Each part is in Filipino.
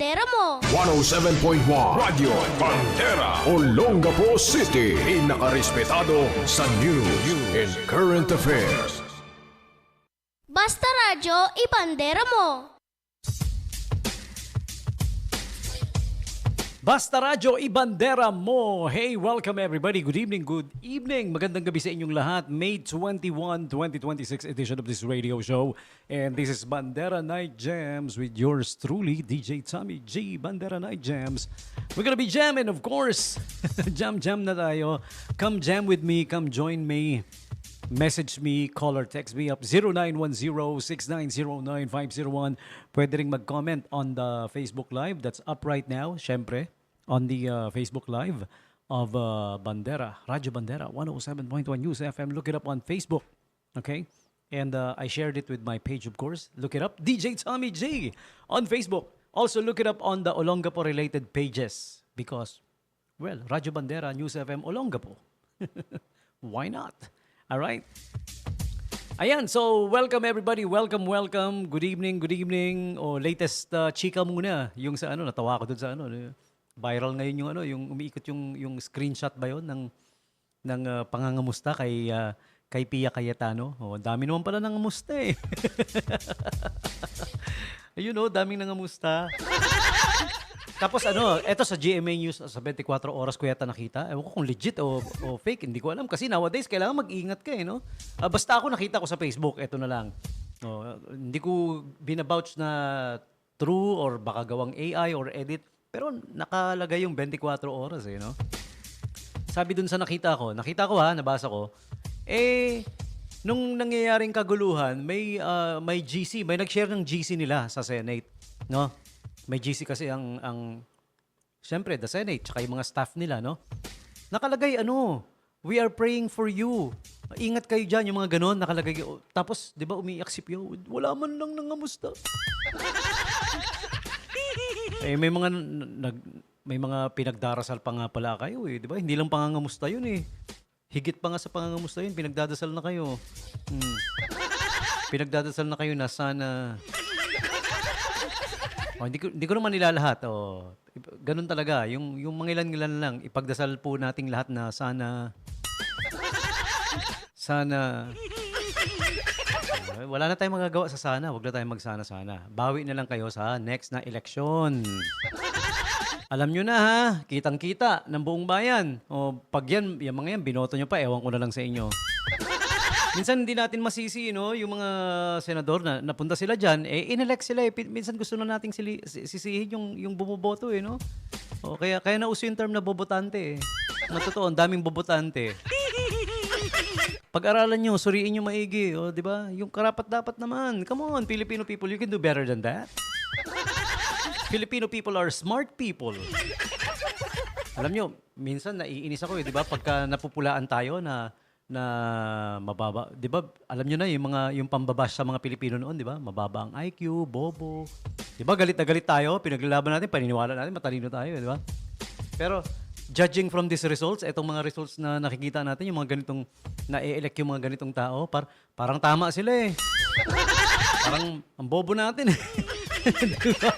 ibandera mo. 107.1 Radio Bandera Olongapo City. Inakarespetado sa news and current affairs. Basta radyo, ibandera mo. Basta Radyo, ibandera mo! Hey, welcome everybody. Good evening, good evening. Magandang gabi sa inyong lahat. May 21, 2026 edition of this radio show. And this is Bandera Night Jams with yours truly, DJ Tommy G. Bandera Night Jams. We're gonna be jamming, of course. Jam na tayo. Come jam with me, come join me. Message me, call or text me up 0910-6909-501. Pwede ring mag-comment on the Facebook Live that's up right now, syempre, on the Facebook Live of Bandera, Radyo Bandera, 107.1 News FM. Look it up on Facebook, okay? And I shared it with my page, of course. Look it up, DJ Tommy G on Facebook. Also, look it up on the Olongapo-related pages because, well, Radyo Bandera, News FM, Olongapo. Why not? All right. Ayan, so welcome everybody. Welcome. Good evening. Latest chika muna. Yung sa natawa ko dun sa viral ngayon yung yung umiikot yung screenshot ba yon ng pangangamusta kay Pia Cayetano. Dami naman pala nangamusta eh. Ayun daming nangamusta. Tapos eto sa GMA News sa 24 oras ko yata nakita. Ewan ko kung legit o fake, hindi ko alam. Kasi nowadays, kailangan mag-ingat ka no? Basta ako nakita ko sa Facebook, eto na lang. Hindi ko binabouch na true or baka gawang AI or edit. Pero nakalagay yung 24 oras no? Sabi dun sa nakita ko nabasa ko, nung nangyayaring kaguluhan, may GC, may nag-share ng GC nila sa Senate, no? May GC kasi ang siyempre, the Senate, tsaka yung mga staff nila, no? Nakalagay, we are praying for you. Ingat kayo dyan, yung mga ganon, nakalagay. Tapos, di ba, umiiyak si Pio, wala man lang nangamusta. May mga pinagdarasal pa nga pala kayo, di ba? Hindi lang pangangamusta yun, Higit pa nga sa pangangamusta yun, pinagdadasal na kayo. Pinagdadasal na kayo na sana... hindi ko naman nilalahat. Ganun talaga. Yung mga ilan lang, ipagdasal po nating lahat na sana... wala na tayong magagawa sa sana. Huwag na tayong magsana-sana. Bawi na lang kayo sa next na eleksyon. Alam nyo na ha, kitang-kita ng buong bayan. Pag yung mga yan, binoto nyo pa, ewan ko na lang sa inyo. Minsan hindi natin masisi, yung mga senador na napunta sila dyan, inelect sila. Minsan gusto na nating sisihin yung bumoboto, no? Kaya nauso yung term na bobotante, Matotoo, ang daming bobotante. Pag-aralan nyo, suriin nyo maigi, di ba? Yung karapat-dapat naman. Come on, Filipino people, you can do better than that. Filipino people are smart people. Alam nyo, minsan naiinis ako, di ba? Pagka napupulaan tayo na mababa, 'di ba? Alam niyo na yung pambabash sa mga Pilipino noon, 'di ba? Mababa ang IQ, bobo. 'Di ba? Galit na galit tayo, pinaglalaban natin, paniniwala natin, matalino tayo, 'di ba? Pero judging from these results, etong mga results na nakikita natin, yung mga ganitong na-elect yung mga ganitong tao, parang tama sila Parang ang bobo natin diba?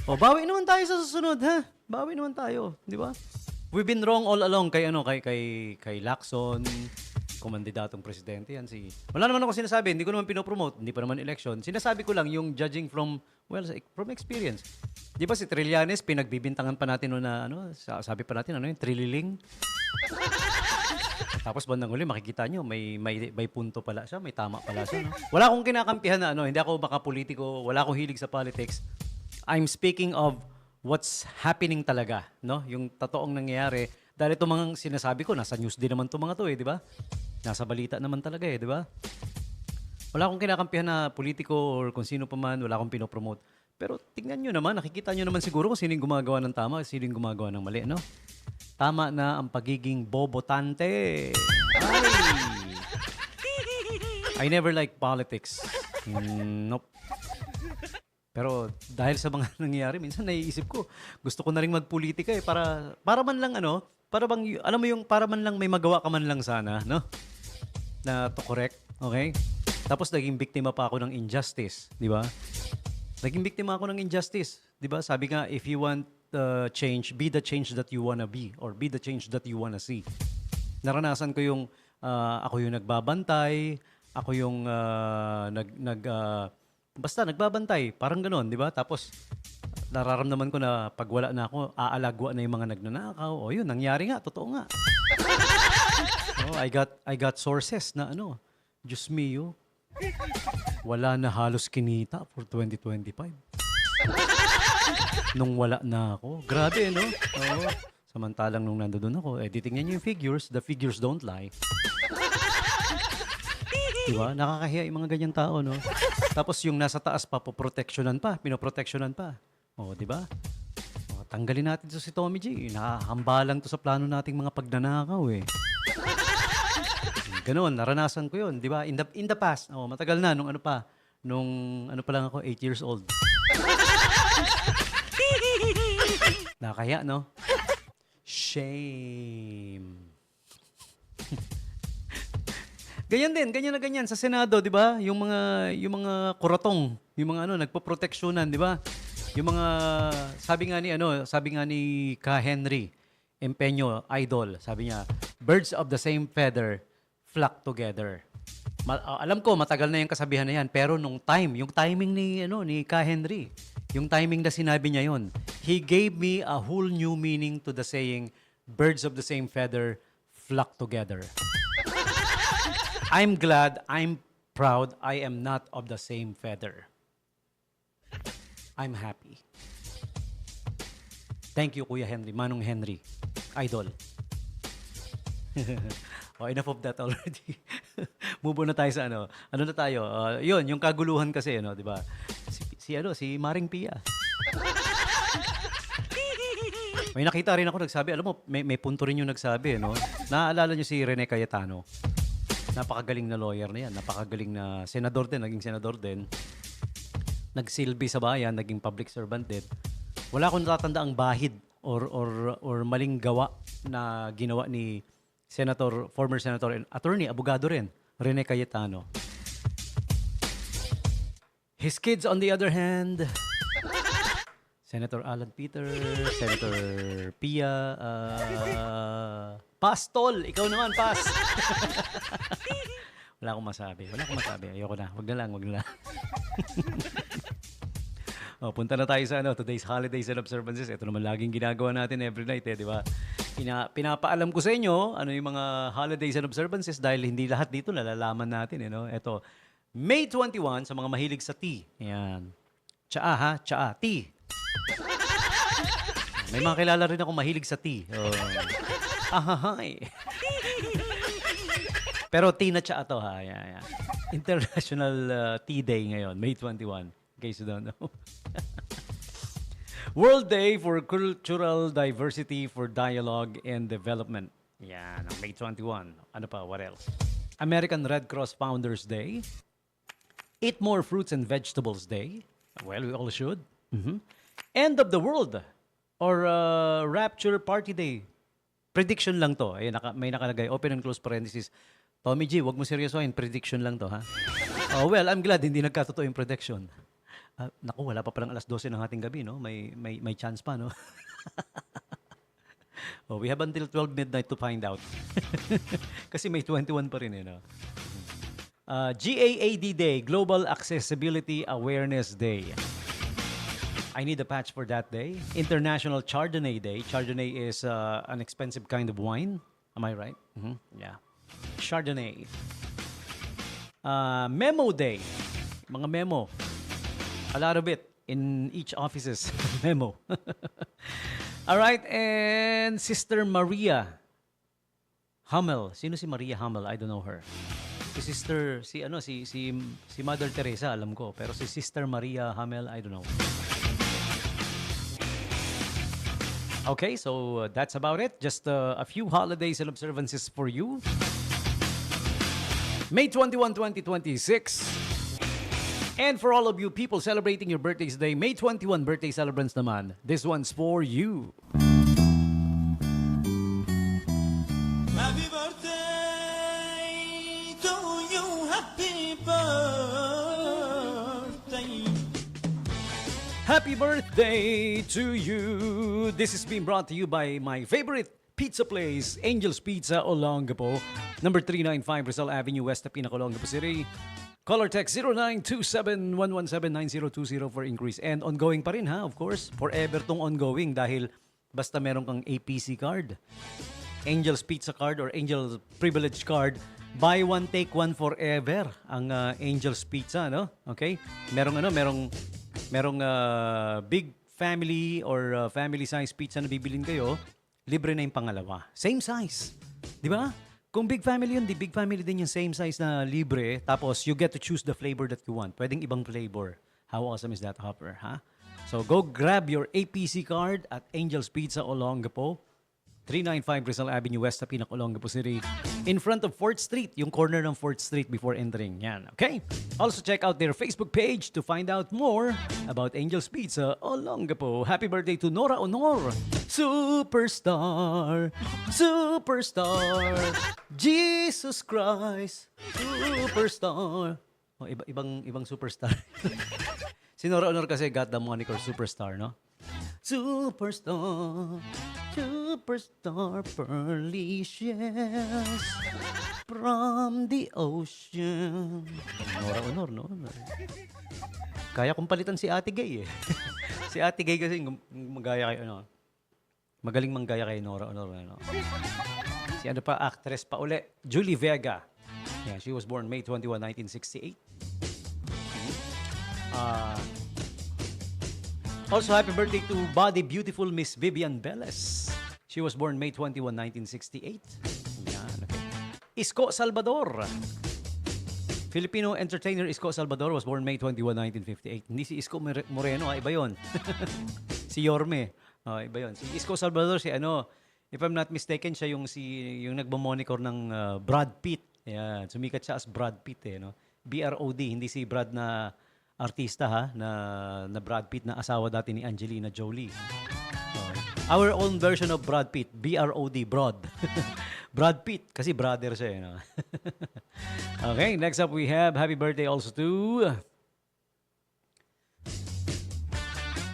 Bawi naman tayo sa susunod, ha? Bawi naman tayo, 'di ba? We've been wrong all along kay Lacson, kumandidatong presidente yan wala naman ako sinasabi, hindi ko naman pinopromote, hindi pa naman election. Sinasabi ko lang yung judging from experience. Di ba si Trillanes, pinagbibintangan pa natin na sabi pa natin yung trililing. Tapos bandang huli makikita nyo may punto pala siya, may tama pala siya, no? Wala akong kinakampihan na hindi ako baka politiko, wala akong hilig sa politics. I'm speaking of what's happening talaga, no? Yung totoong nangyayari. Dahil itong mga sinasabi ko, nasa news din naman itong mga to, di ba? Nasa balita naman talaga, di ba? Wala akong kinakampihan na politiko or kung sino pa man, wala akong pinopromote. Pero tingnan nyo naman, nakikita nyo naman siguro kung sino yung gumagawa ng tama, sino yung gumagawa ng mali, no? Tama na ang pagiging bobotante. I never like politics. Nope. Pero dahil sa mga nangyayari, minsan naiisip ko, gusto ko na rin magpolitika para man lang para bang, alam mo yung para man lang may magawa ka man lang sana, no? Na to correct, okay? Tapos naging biktima pa ako ng injustice, di ba? Naging biktima ako ng injustice. 'Di ba? Sabi nga, if you want change, be the change that you wanna be or be the change that you wanna see. Naranasan ko yung ako yung nagbabantay, ako yung basta nagbabantay, parang gano'n, 'di ba? Tapos nararamdaman ko na pag wala na ako, aalagwa na yung mga nagnanakaw. O yun, nangyari nga, totoo nga. Oh, I got sources na Diyos mio, wala na halos kinita for 2025. Nung wala na ako. Grabe, no? Oo. Samantalang nung nandoon ako, titingnan niyo yung figures. The figures don't lie. Diba? Nakakahiya yung mga ganyan tao, no? Tapos yung nasa taas pa, pinoproteksyonan pa. O, diba? O, tanggalin natin to si Tommy G. Nakahambalang to sa plano nating mga pagnanakaw, eh. Ganon, naranasan ko yun, di ba? In the past, matagal na, nung pa lang ako, 8 years old. Nakakaya, no? Shame. Ganyan din, ganyan na ganyan sa Senado, di ba? Yung mga kuratong, yung mga nagpoproteksyonan, di ba? Yung mga sabi nga ni Ka Henry Empeño, idol, sabi niya, birds of the same feather flock together. Alam ko matagal na yung kasabihan na yan, pero yung timing ni Ka Henry, yung timing na sinabi niya yon, he gave me a whole new meaning to the saying, birds of the same feather flock together. I'm glad, I'm proud, I am not of the same feather. I'm happy. Thank you, Kuya Henry, Manong Henry, idol. Enough of that already. Move on na tayo sa ano na tayo? Yun, yung kaguluhan kasi, di ba? Si Maring Pia. May nakita rin ako nagsabi, alam mo, may punto rin yung nagsabi, no? Naaalala niyo si Rene Cayetano? Napakagaling na lawyer na yan, napakagaling na senador din, naging senador din. Nagsilbi sa bayan, naging public servant din. Wala akong natatanda ang bahid or maling gawa na ginawa ni former senator and attorney, abogado rin, Rene Cayetano. His kids, on the other hand, Senator Alan Peter, Senator Pia, Pastol, ikaw naman, Pas. Wala akong masabi. Ayoko na. Wag na lang. Punta na tayo sa today's holidays and observances. Ito naman laging ginagawa natin every night, di ba? Pinapaalam ko sa inyo ano yung mga holidays and observances dahil hindi lahat dito nalalaman natin. Ito, May 21 sa mga mahilig sa tea. Ayan. Tsaa, tea. May mga kilala rin ako mahilig sa tea. Ahahay. Pero tea na tsaa to, ha. Yeah. International Tea Day ngayon, May 21. In case you don't know. World Day for Cultural Diversity for Dialogue and Development. Yan, ang May 21. Ano pa? What else? American Red Cross Founders Day. Eat More Fruits and Vegetables Day. Well, we all should. End of the World or Rapture Party Day. Prediction lang to. Ay, may nakalagay, open and close parenthesis. Tommy G, wag mo seryosohin. Prediction lang to, ha? Well, I'm glad hindi nagkatotoo yung prediction. Naku, wala pa palang alas 12 ng ating gabi, no? May chance pa, no? We have until 12 midnight to find out. Kasi may 21 pa rin, no? GAAD Day, Global Accessibility Awareness Day. I need a patch for that day. International Chardonnay Day. Chardonnay is an expensive kind of wine. Am I right? Yeah. Chardonnay. Memo Day. Mga memo. A lot of it in each office's memo. All right, and Sister Maria Hummel. Sino si Maria Hummel? I don't know her. Si Mother Teresa, alam ko, pero si Sister Maria Hummel, I don't know. Okay, so that's about it. Just a few holidays and observances for you. May 21, 2026. And for all of you people celebrating your birthdays today, May 21 birthday celebrants naman, this one's for you. Happy birthday to you, happy birthday. Happy birthday to you! This is being brought to you by my favorite pizza place, Angel's Pizza, Olongapo. Number 395 Rizal Avenue West, Tapinac, Olongapo City. Caller text 0927-117-9020 for increase. And ongoing pa rin ha, of course. Forever tong ongoing dahil basta meron kang APC card, Angel's Pizza card or Angel's Privilege card, buy one, take one forever ang Angel's Pizza, no? Okay? Merong big family or family size pizza na bibilin kayo, libre na yung pangalawa. Same size. Di ba? Kung big family yun, di big family din yung same size na libre. Tapos, you get to choose the flavor that you want. Pwedeng ibang flavor. How awesome is that, Hopper? Ha? So, go grab your APC card at Angel's Pizza, Olongapo. 395 Rizal Avenue West, Tapinac, Olongapo City. In front of 4th Street, yung corner ng 4th Street before entering. Yan, okay? Also, check out their Facebook page to find out more about Angel's Pizza, Olongapo. Happy birthday to Nora Honor. Superstar, superstar, Jesus Christ, superstar. Oh, ibang superstar. Si Nora Honor kasi got the moniker superstar, no? Superstar, superstar, pearly shells from the ocean. Nora Honor, no? Kaya kong palitan si Ate Gay eh. Si Ate Gay kasi magaya kay ano. Magaling manggaya kay Nora Honor. Ano? Si ano pa, actress pa uli, Julie Vega. Yeah, she was born May 21, 1968. Also, happy birthday to body beautiful Miss Vivian Beles. She was born May 21, 1968. Yan, okay. Isko Salvador. Filipino entertainer Isko Salvador was born May 21, 1958. Hindi si Isko Moreno, iba yon. Si Yorme. Iba yon. Si Isko Salvador, si ano, if I'm not mistaken, siya yung nagmamonitor ng Brad Pitt. Yan, sumikat siya as Brad Pitt eh, no? B-R-O-D, hindi si Brad na artista ha, na Brad Pitt na asawa dati ni Angelina Jolie. Our own version of Brad Pitt, B-R-O-D, Broad. Brad Pitt, kasi brother siya. No? Okay, next up we have happy birthday also to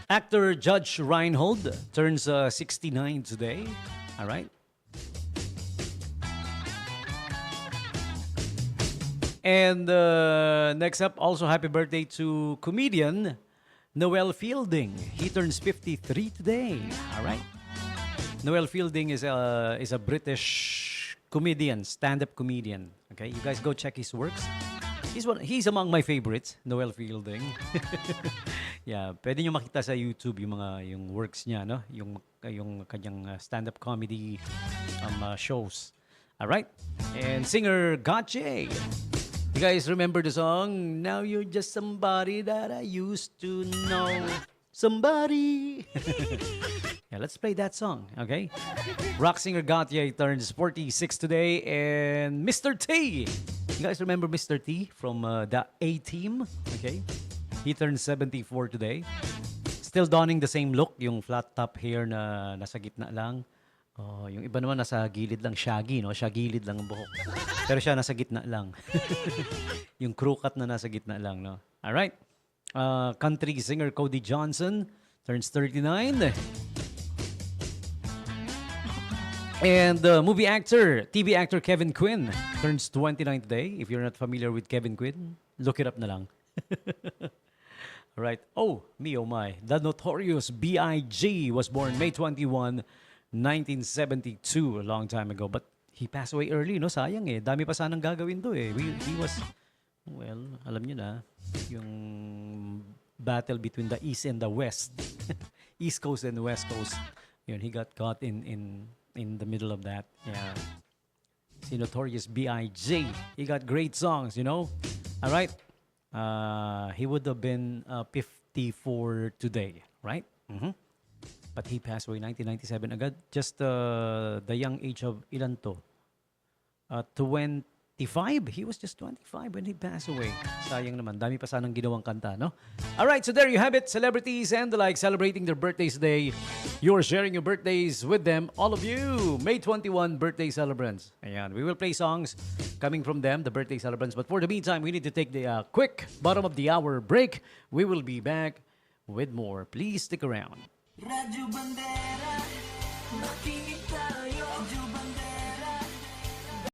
actor Judge Reinhold. Turns 69 today. All right. And next up, also happy birthday to comedian Noel Fielding. He turns 53 today. All right. Noel Fielding is a British comedian, stand-up comedian. Okay, you guys go check his works. He's among my favorites, Noel Fielding. Yeah, pwede niyo makita sa YouTube yung works niya, no? Yung kanyang stand-up comedy shows. All right. And singer Gotye. You guys remember the song, Now You're Just Somebody That I Used to Know. Somebody. Yeah, let's play that song, okay? Rock singer Gotye turns 46 today. And Mr. T. You guys remember Mr. T from the A-Team? Okay? He turns 74 today. Still donning the same look, yung flat top hair na nasa gitna lang. Oh, yung iba naman nasa gilid lang, shaggy, no? Siya gilid lang ang buhok. Pero siya nasa gitna lang. Yung crew cut na nasa gitna lang, no? All right. Country singer Cody Johnson turns 39. And movie actor, TV actor Kevin Quinn turns 29 today. If you're not familiar with Kevin Quinn, look it up na lang. All right. Oh, me, oh my. The notorious B.I.G. was born May 21, 1972, a long time ago. But he passed away early, no? Sayang eh. Dami pa sanang gagawin to eh. He was, well, alam niyo na, yung battle between the East and the West. East Coast and West Coast. Yun, he got caught in the middle of that. Yeah. Si Notorious B.I.G. He got great songs, you know? All right? He would have been 54 today, right? Mm-hmm. But he passed away 1997 agad. Just the young age of ilan to? 25. He was just 25 when he passed away. Sayang naman. Dami pa sanang ginawang kanta, no? Alright, so there you have it. Celebrities and the like celebrating their birthdays today. You're sharing your birthdays with them. All of you. May 21 birthday celebrants. Ayan. We will play songs coming from them, the birthday celebrants. But for the meantime, we need to take the quick bottom of the hour break. We will be back with more. Please stick around. Radyo Bandera, makinig tayo.